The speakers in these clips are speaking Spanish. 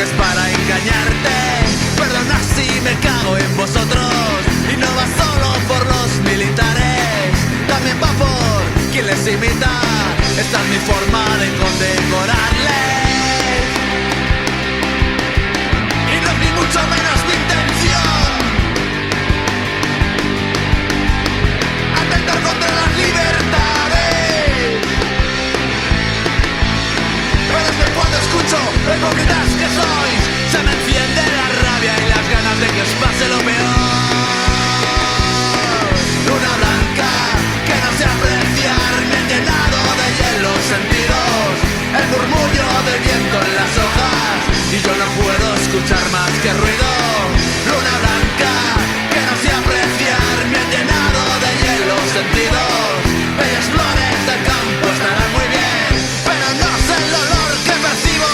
que es para engañarte. Perdona si me cago en vosotros. Y no va solo por los militares, también va por quien les imita. Esta es mi forma de condecorarles. Y no es ni mucho menos mi intención atentar contra las libertades. Pero es que cuando escucho lo hipócritas que sois, se me enciende la rabia y las ganas de que os pase lo peor. Luna blanca que no sé apreciar, me han llenado de hielo sentidos, el murmullo del viento en las hojas, y yo no puedo escuchar más que ruido. Luna blanca que no sé apreciar, me han llenado de hielo sentidos, bellas flores del campo estarán muy bien, pero no sé el olor que percibo.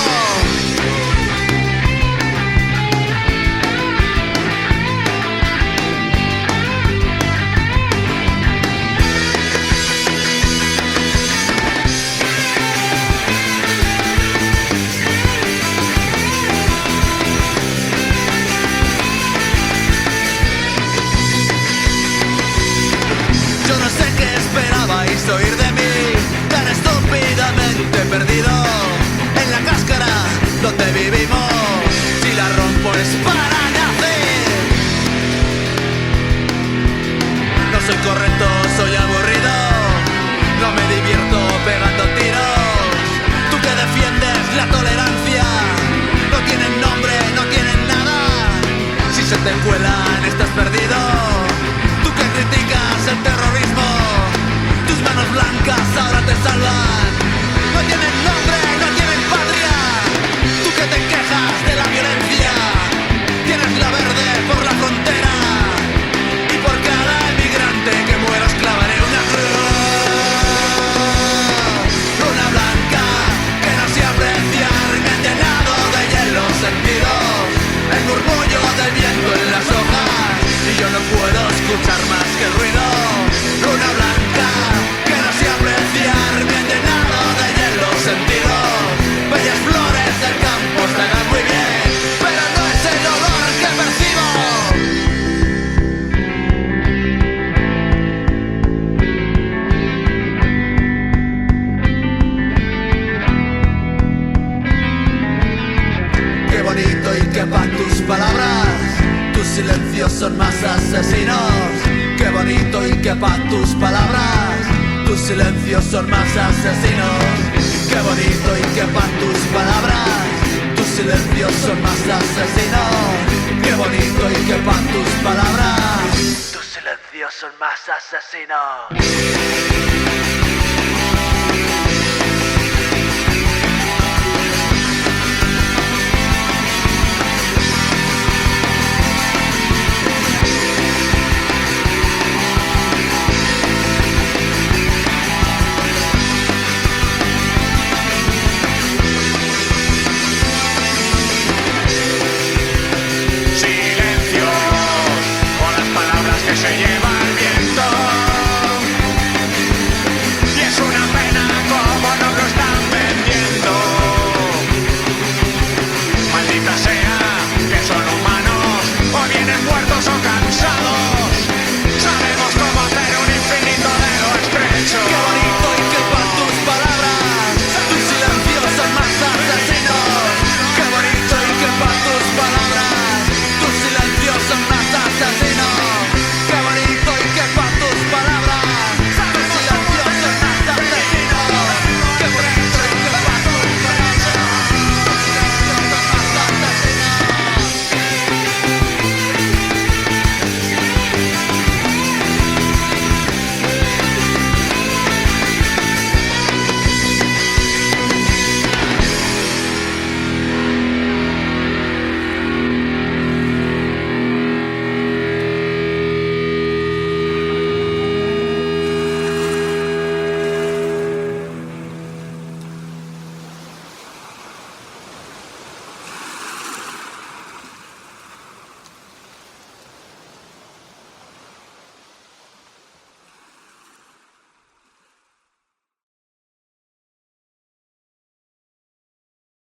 Esperabais oír de mí, tan estúpidamente perdido en la cáscara donde vivimos. Si la rompo es para nacer. No soy correcto, soy aburrido, no me divierto pegando tiros. Tú que defiendes la tolerancia, no tienen nombre, no tienen nada. Si se te cuelan estás perdido. Tú que criticas el terrorismo, tus manos blancas ahora te salvan. No tienen nombre, no tienen patria. Tú que te quejas de la violencia, tienes la verde por la frontera, y por cada emigrante que mueras clavaré una cruz. Luna blanca que no sé apreciar, me han llenado de hielo sentidos, el murmullo del viento en las hojas, y yo no puedo escuchar más que el ruido. Luna blanca que no sé apreciar, me han llenado de hielo sentidos, bellas flores del campo estarán muy bien, pero no es el olor que percibo. Qué bonito y qué paz tus palabras, tus silencios son más asesinos. Qué bonito y qué paz tus palabras, tus silencios son más asesinos. Qué bonito y qué paz tus palabras, tus silencios son más asesinos. Qué bonito y qué paz tus palabras, tus silencios son más asesinos.